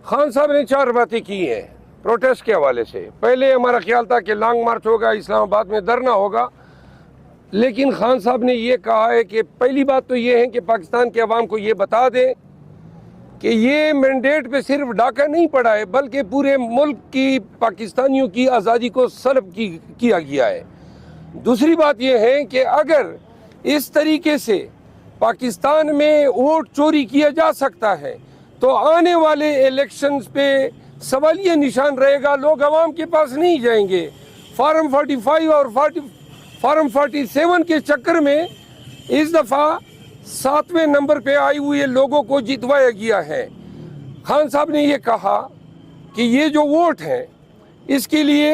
خان صاحب نے 4 باتیں کی ہیں پروٹیسٹ کے حوالے سے۔ پہلے ہمارا خیال تھا کہ لانگ مارچ ہوگا، اسلام آباد میں دھرنا ہوگا، لیکن خان صاحب نے یہ کہا ہے کہ پہلی بات تو یہ ہے کہ پاکستان کے عوام کو یہ بتا دیں کہ یہ مینڈیٹ پہ صرف ڈاکہ نہیں پڑا ہے بلکہ پورے ملک کی پاکستانیوں کی آزادی کو سلب کیا گیا ہے۔ دوسری بات یہ ہے کہ اگر اس طریقے سے پاکستان میں ووٹ چوری کیا جا سکتا ہے تو آنے والے الیکشنز پہ سوالیہ نشان رہے گا، لوگ عوام کے پاس نہیں جائیں گے۔ فارم 45 اور فارم 47 کے چکر میں اس دفعہ 7ویں نمبر پہ آئی ہوئے لوگوں کو جتوایا گیا ہے۔ خان صاحب نے یہ کہا کہ یہ جو ووٹ ہیں اس کے لیے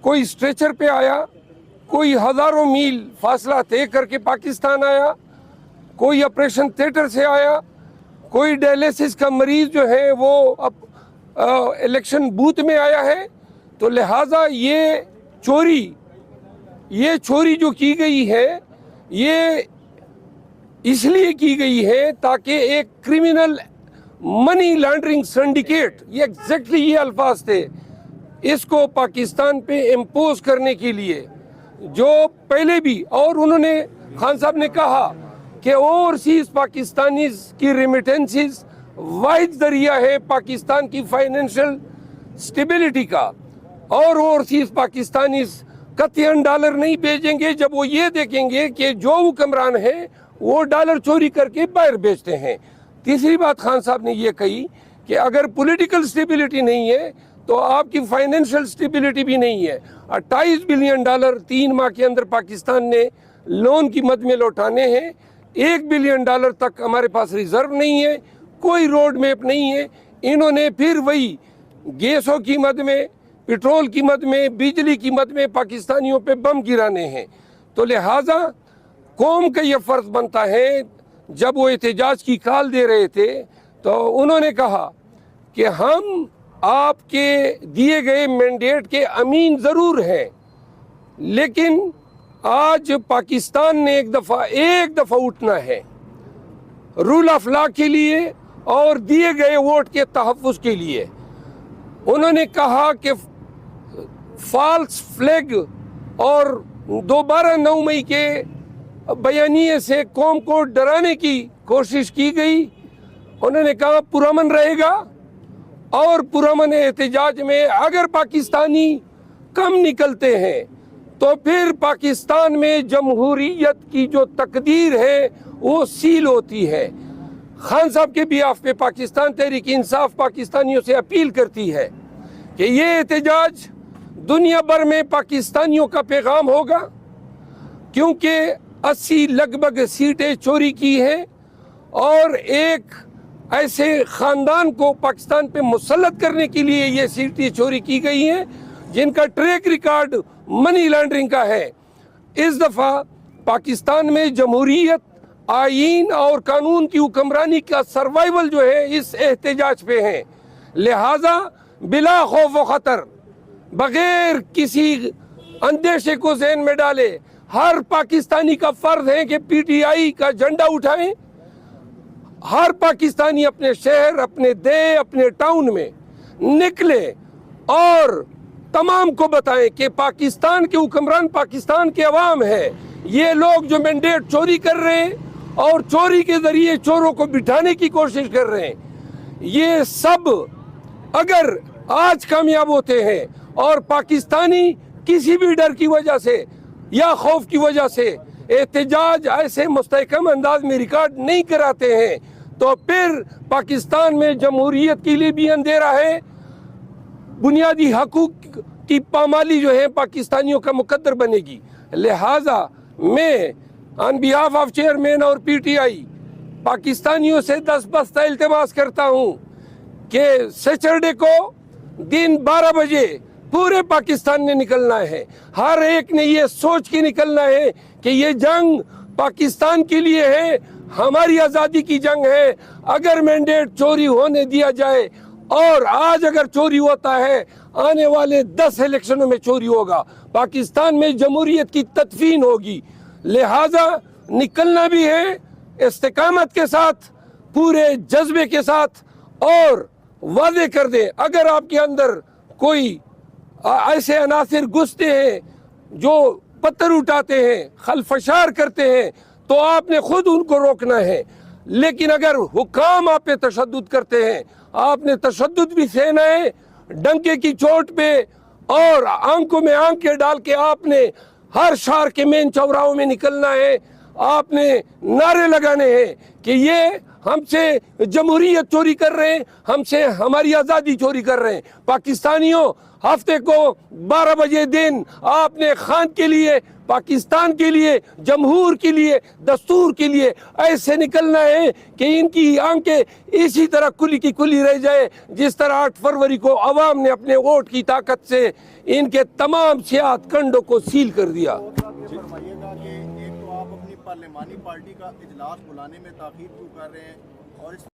کوئی اسٹریچر پہ آیا، کوئی ہزاروں میل فاصلہ طے کر کے پاکستان آیا، کوئی آپریشن تھیٹر سے آیا، کوئی ڈائلیسس کا مریض جو ہے وہ الیکشن بوتھ میں آیا ہے، تو لہٰذا یہ چوری جو کی گئی ہے یہ اس لیے کی گئی ہے تاکہ ایک کرمنل منی لانڈرنگ سنڈیکیٹ، یہ ایگزیکٹلی یہ الفاظ تھے، اس کو پاکستان پہ امپوز کرنے کے لیے جو پہلے بھی، اور انہوں نے خان صاحب نے کہا کہ اوورسیز پاکستانیز کی ریمیٹنسز واحد ذریعہ ہے پاکستان کی فائنینشل سٹیبلٹی کا، اور اوورسیز پاکستانیز قطعاً ڈالر نہیں بھیجیں گے جب وہ یہ دیکھیں گے کہ جو حکمران ہیں وہ ڈالر چوری کر کے باہر بیچتے ہیں۔ تیسری بات خان صاحب نے یہ کہی کہ اگر پولیٹیکل سٹیبلٹی نہیں ہے تو آپ کی فائنینشل سٹیبلٹی بھی نہیں ہے۔ 28 بلین ڈالر 3 ماہ کے اندر پاکستان نے لون کی مد میں لوٹانے ہیں، 1 بلین ڈالر تک ہمارے پاس ریزرو نہیں ہے، کوئی روڈ میپ نہیں ہے۔ انہوں نے پھر وہی گیسوں کی مد میں، پیٹرول کی مد میں، بجلی کی مد میں پاکستانیوں پہ بم گرانے ہیں۔ تو لہٰذا قوم کا یہ فرض بنتا ہے، جب وہ احتجاج کی کال دے رہے تھے تو انہوں نے کہا کہ ہم آپ کے دیے گئے مینڈیٹ کے امین ضرور ہیں، لیکن آج پاکستان نے ایک دفعہ اٹھنا ہے رول آف لا کے لیے اور دیے گئے ووٹ کے تحفظ کے لیے۔ انہوں نے کہا کہ فالس فلیگ اور دوبارہ 9 مئی کے بیانیے سے قوم کو ڈرانے کی کوشش کی گئی۔ انہوں نے کہا پرامن رہے گا، اور پرامن احتجاج میں اگر پاکستانی کم نکلتے ہیں تو پھر پاکستان میں جمہوریت کی جو تقدیر ہے وہ سیل ہوتی ہے۔ خان صاحب کے بیاف پہ پاکستان تحریک انصاف پاکستانیوں سے اپیل کرتی ہے کہ یہ احتجاج دنیا بھر میں پاکستانیوں کا پیغام ہوگا، کیونکہ 80 لگ بھگ سیٹیں چوری کی ہیں، اور ایک ایسے خاندان کو پاکستان پہ مسلط کرنے کے لیے یہ سیٹیں چوری کی گئی ہیں جن کا ٹریک ریکارڈ منی لانڈرنگ کا ہے۔ اس دفعہ پاکستان میں جمہوریت، آئین اور قانون کی حکمرانی کا سروائیول جو ہے اس احتجاج پہ ہے۔ لہٰذا بلا خوف و خطر، بغیر کسی اندیشے کو ذہن میں ڈالے، ہر پاکستانی کا فرض ہے کہ پی ٹی آئی کا جھنڈا اٹھائیں۔ ہر پاکستانی اپنے شہر، اپنے دے، اپنے ٹاؤن میں نکلے اور تمام کو بتائیں کہ پاکستان کے حکمران پاکستان کے عوام ہے۔ یہ لوگ جو مینڈیٹ چوری کر رہے ہیں اور چوری کے ذریعے چوروں کو بٹھانے کی کوشش کر رہے ہیں، یہ سب اگر آج کامیاب ہوتے ہیں اور پاکستانی کسی بھی ڈر کی وجہ سے یا خوف کی وجہ سے احتجاج ایسے مستحکم انداز میں ریکارڈ نہیں کراتے ہیں، تو پھر پاکستان میں جمہوریت کے لیے بھی اندھیرا ہے، بنیادی حقوق کی پامالی جو ہے پاکستانیوں کا مقدر بنے گی۔ لہٰذا میں آن بیہاف آف چیئرمین اور پی ٹی آئی پاکستانیوں سے دستبستہ التماس کرتا ہوں کہ سیچرڈے کو دن 12 بجے پورے پاکستان نے نکلنا ہے۔ ہر ایک نے یہ سوچ کے نکلنا ہے کہ یہ جنگ پاکستان کے لیے ہے، ہماری آزادی کی جنگ ہے۔ اگر مینڈیٹ چوری ہونے دیا جائے، اور آج اگر چوری ہوتا ہے، آنے والے 10 الیکشنوں میں چوری ہوگا، پاکستان میں جمہوریت کی تدفین ہوگی۔ لہٰذا نکلنا بھی ہے استقامت کے ساتھ، پورے جذبے کے ساتھ، اور واضح کر دیں. اگر آپ کے اندر کوئی ایسے عناصر گھستے ہیں جو پتھر اٹھاتے ہیں، خلفشار کرتے ہیں، تو آپ نے خود ان کو روکنا ہے. لیکن اگر حکام آپ پہ تشدد کرتے ہیں، آپ نے تشدد بھی سہنا ہے، ڈنکے کی چوٹ پہ اور آنکھوں میں آنکھیں ڈال کے آپ نے ہر شہر کے مین چوراہوں میں نکلنا ہے. آپ نے نعرے لگانے ہیں کہ یہ ہم سے جمہوریت چوری کر رہے ہیں، ہم سے ہماری آزادی چوری کر رہے ہیں. پاکستانیوں، ہفتے کو 12 بجے دن آپ نے خان کے لیے، پاکستان کے لیے، جمہور کے لیے، دستور کے لیے ایسے نکلنا ہے کہ ان کی آنکھیں اسی طرح کھلی کی کھلی رہ جائے جس طرح 8 فروری کو عوام نے اپنے ووٹ کی طاقت سے ان کے تمام سیاہت کنڈوں کو سیل کر دیا. فرمائیے گا کہ ایک تو آپ اپنی پارلیمانی پارٹی کا اجلاس بلانے میں تاخیر کیوں کر رہے ہیں، اور اس